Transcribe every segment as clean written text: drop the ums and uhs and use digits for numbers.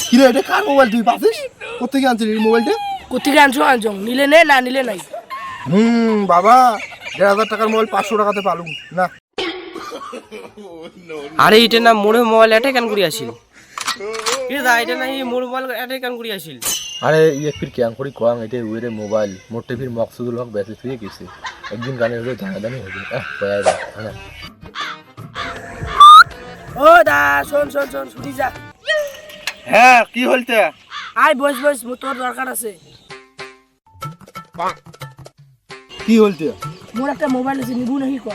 কিরে এটা কার মোবাইল তুই পাচ্ছিস? কোথেকে আনছিস এই মোবাইলটা? কোথেকে আনছো নিলে নে না নিলে নাই। বাবা 1,500 টাকার মোবাইল 500 টাকাতে পালুম না। আরে এটা না মোর মোবাইল এটাই কেন করি আসিল এটা না মোর মোবাইল এটাই কেন করি আসিল। আরে ইয়ে ফির ক্যাং করি কোয়াং এটা উইরে মোবাইল মোটে ফির মকসুদুল হক বেঁচে ফিরে গেছে একদিন গানে হলে জানাজানি হবে পয়া যা না। ও দা শোন শুনি যা। হ্যাঁ কি হলতে? আয় বস তোর দরকার আছে। কি হলতে? মোর একটা মোবাইল আছে নিবু নাকি ক?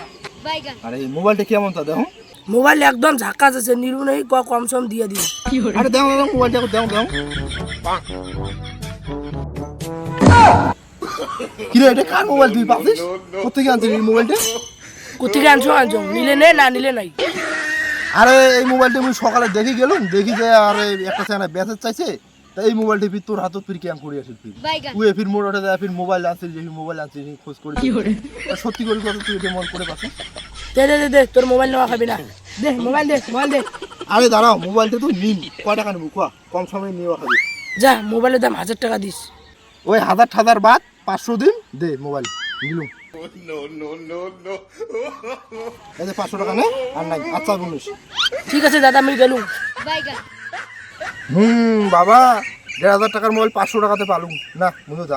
আরে এই মোবাইলটা কেমন তা দেখো। মোবাইল একদম ঝাকাস আছে নিবু নাকি ক কম সম দিয়ে দিই। আরে দাও মোবাইলটা দাও। কিরে এটা কার মোবাইল তুই পাচ্ছিস? কোথেকে আনছিস এই মোবাইলটা? কোথেকে আনছো নিলে নে না নিলে নাই। আরে এই মোবাইলটা আমি সকালে দেখি যে আরে একটা চ্যানেল বেচে চাইছে তা এই মোবাইলটা ফির তোর হাতত ফির ক্যাং করে আসিল ফির উয়ে ফির মোর ওটা দেয় ফির মোবাইল আনছিস খোঁজ করে সত্যি করে কথা তুই এটা মন করে পাচ্ছিস? দে তোর মোবাইল নেওয়া খাবি না। দে মোবাইল দে। আরে দাঁড়াও মোবাইলটা তুই নিন কয় টাকা নেবো কোয়া কম সময় নিয়ে খাবি। যা মোবাইলের দাম 1000 টাকা দিস। ওই 1000 বাদ 500 দিন দে মোবাইল দিলুম। এই যে 500 টাকা নে আর নাই। আচ্ছা বলিস ঠিক আছে দাদা আমি গেলুম। বাবা 1,500 টাকার মোবাইল 500 টাকাতে পালুম না বুঝো যা।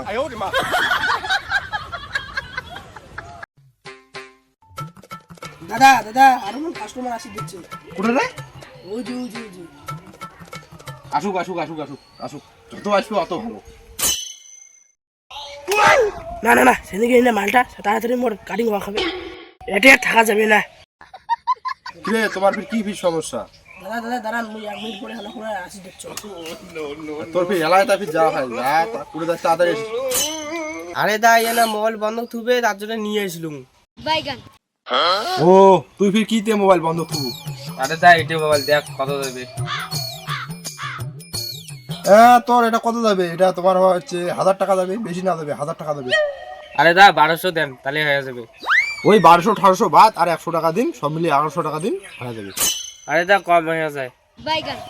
দাদা আরো কাস্টমার আসি দিচ্ছে। কোথায় রে? ওই জি আসুক যত আসবে অত ভালো। না সেদিকে না মালটা তাড়াতাড়ি মোর কাটিং হওয়া খাবে। এটা আর থাকা যাবে না। কিরে তোমার ফির কি সমস্যা? দাদা দাঁড়ান মুই 1 মিনিট পরে হালা করে আসি দেখছো। তোর ফির এলাকায় তা ফির যাওয়া হয় যা পুরো দাস তাড়াতাড়ি এসে। আরে দা এনা মোবাইল বন্ধ থুবে তার জন্য নিয়ে আসলুম। ও তুই ফির কি তে মোবাইল বন্ধ করবি? আরে দা এটা মোবাইল দেখ কত দেবে। তোর এটা কত যাবে? এটা তোমার হচ্ছে 1000 টাকা যাবে, বেশি না যাবে 1000 টাকা যাবে। আরে দা 1200 দেন তাহলে হয়ে যাবে। ওই 1200-1800 বাদ আর 100 টাকা দিন, সব মিলিয়ে 1100 টাকা দিন হয়ে যাবে। আরে দা কম হয়ে যায়।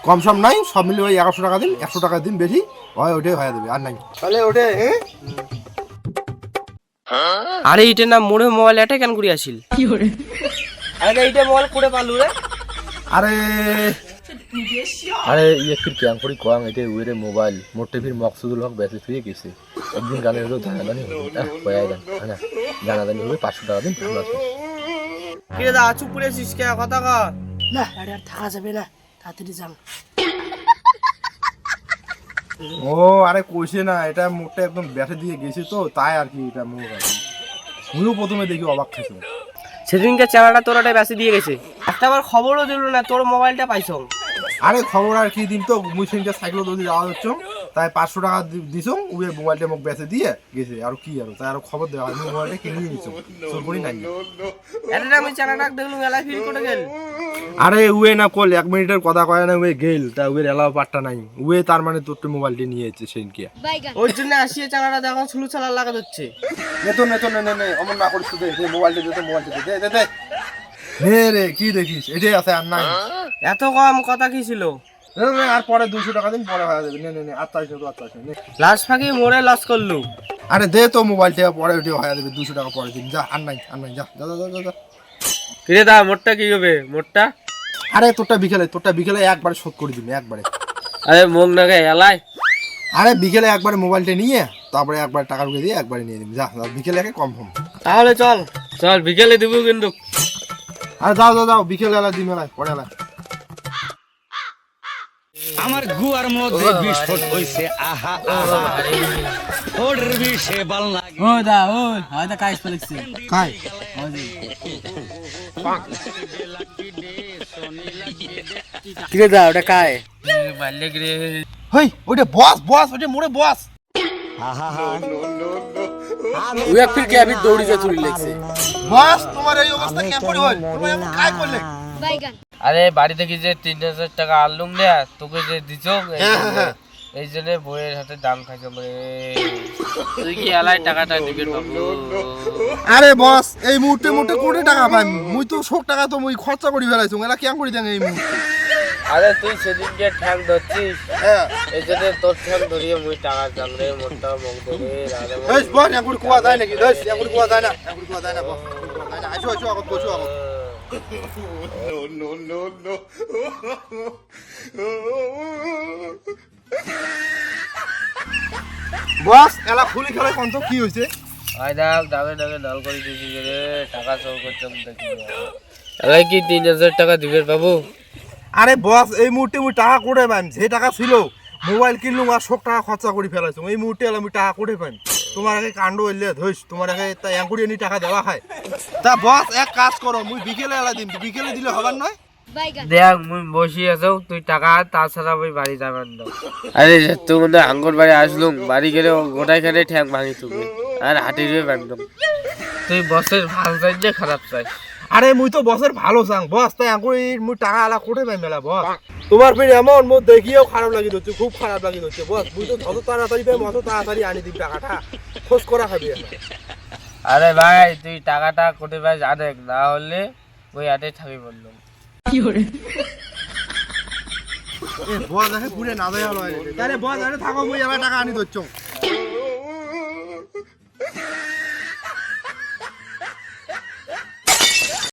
কম সম নাই, সব মিলিয়ে ওই 1100 টাকা দিন, 100 টাকা দিন বেশি হয় ওটাই হয়ে যাবে আর নাই। তাহলে ওটা আরে এটা না মোর মোবাইল এটাই কেন করি আসিল। আরে এইটা মোবাইল করে পালু রে। আরে ইয়ে ফির ক্যাং করি কোয়াং এটা উইরে মোবাইল মোটে ফির মকসুদুল হক বেঁচে ফিরে গেছে একদিন গানে হলে জানাজানি হবে পয়া যা না। জানাজানি হবে 500 টাকা দিন কে দা চুপ করে আছিস কে কথা ক। না আর থাকা যাবে না তাড়াতাড়ি যান। ও আরে কইছে না এটা মোটটা একদম ব্যাটে দিয়ে গেছে তো তাই আর কি এটা মোবাইল। আমিও প্রথমে দেখি অবাক খাইছিলাম। সেদিনকে চালাটা তোরাটাই বেশি দিয়ে গেছে একটা আবার খবরও দিল না তোর মোবাইলটা পাইছ। আরে খবর আর কি দিন তো মুই সেদিনকে সাইকেল যদি যাওয়া হচ্ছে তাই 500 টাকা দিছ ওই মোবাইলটা মোক বেচে দিয়ে গেছে আর কি আর তাই আর খবর দেওয়া হয় মোবাইলটা কিনে নিয়েছ চোর করি নাই। এটা আমি চালাটা দেখলুম এলাই ফিল করে গেল। আরে উয়ে না কল 1 মিনিটের কথা কয় না উয়ে গেল তা উয়ের এলাও পাট্টা নাই উয়ে তার মানে তোর মোবাইলটি নিয়ে যাচ্ছে সেদিনকে। ওই জন্য আসিয়ে চালাটা দেখুন স্লো চালা লাগা হচ্ছে। নে অমন না করিস দে মোবাইলটা দে রে কি দেখিস এটাই আছে আর নাই। এত কম কথা কি ছিল? আর পরে 200 টাকা দিন পরে হয়ে যাবে। নে আচ্ছা নে লাস্ট ফাঁকি মোড়ে লস করলু। আরে দে তো মোবাইলটা পরে ওইটা হয়ে যাবে 200 টাকা পরে দিন যা আর নাই যা। কিরে দা মোটটা কি হবে মোটটা? আরে তোরটা বিকেলে একবারে শোধ করে দিবি একবারে। আরে মুখ নাকে এলাই। আরে বিকেলে একবারে মোবাইলটা নিয়ে তারপরে একবার টাকা ঢুকে দিয়ে একবারে নিয়ে দিবি যা বিকেলে একে কম তাহলে চল বিকেলে দিব কিন্তু। আরে যাও বিকেলে এলা দিন এলাই পরে এলাই। আমার গুয়ার মধ্যে বিস্ফোট হইছে আহা আহা ওর বিষে বাল লাগে। ও দা হয়তো কাজ পড়ছে কাই কিরে দা ওটা কায় বাল্লে গরে হই ওটা বস ওটা মোরে বস। ওই এক ফির কে আবি দৌড়ি যা চুরি লাগছে। বস তোমার এই অবস্থা কেমন হল? তুমি এমন কাজ করলে? আরে বাড়ি থেকে যে 3000 টাকা আনলুম না তোকে যে দিছো এই জন্য বইয়ের হাতে দাম খাইছো রে। তুই কি এলাই টাকাটা দিবি বাবু? আরে বস এই মুহূর্তে কোটি টাকা পাই মুই তো 100 টাকা তো মুই খরচা করি ফেলাইছো এলা কেন করি দেন এই মুহূর্তে। আরে তুই সেদিনকে ঠ্যাং ধরছিস, হ্যাঁ এই জন্য তোর ঠ্যাং ধরিয়ে মুই টাকা চাং রে, মোটা মুখ ধরে রাধে এই বস এখন কুয়া যায় নাকি দস এখন কুয়া যায় না এখন কুয়া যায় না বস যায় না আসো আসো আগত বসো আগত বস এলা খুলি খেলে কোন তো কি হইছে আয় দেখ ডাবে ডাবে ডাল করে দিয়েছি রে, টাকা চোর করতাম দেখি। এলাই কি 3000 টাকা দিবে বাবু? আরে বস এই মুহূর্তে মুই টাকা কোড়ে পাইম, যে টাকা ছিল মোবাইল কিনলুম আর 100 টাকা খরচা করে ফেলাইছো, এই মুহূর্তে আমি টাকা কোড়ে পাইম। তোমার আগে কাণ্ড হইলে ধইস, তোমার আগে তা এঙ্কুড়ি এনে টাকা দেওয়া হয়। তা বস এক কাজ করো, মুই বিকেলে এলা দিম, বিকেলে দিলে হবার নয়? দেখ মুই বসি আছো, তুই টাকা তাছাড়া আমি বাড়ি যাবেন না। আরে তুই মনে আঙ্গুর বাড়ি আসলুম, বাড়ি গেলে গোটাই খানে ঠ্যাং ভাঙি তুমি আর হাঁটি রয়ে বান্ধব। তুই বসের ভালো চাই যে খারাপ চাই? আরে মুই তো বসের ভালো চাং বস, তাই এঙ্কুড়ি মুই টাকা এলা কোড়ে পাইম মেলা বস। তোমার ফির এমন মোর দেখিয়েও খারাপ লাগি হচ্ছে, খুব খারাপ লাগি হচ্ছে বস। মুই তো যত তাড়াতাড়ি পাইম অত তাড়াতাড়ি আনি দিম টাকাটা, খোঁজ করা খাবি এখন। আরে ভাই তুই টাকাটা কোটে ভাই জানে না হলে ওই হাটে থাকি বললাম। বস দেখে পুরে না দেয়া লয়, তাহলে বস আরে থাকো মুই এলা টাকা আনি দচ্ছ।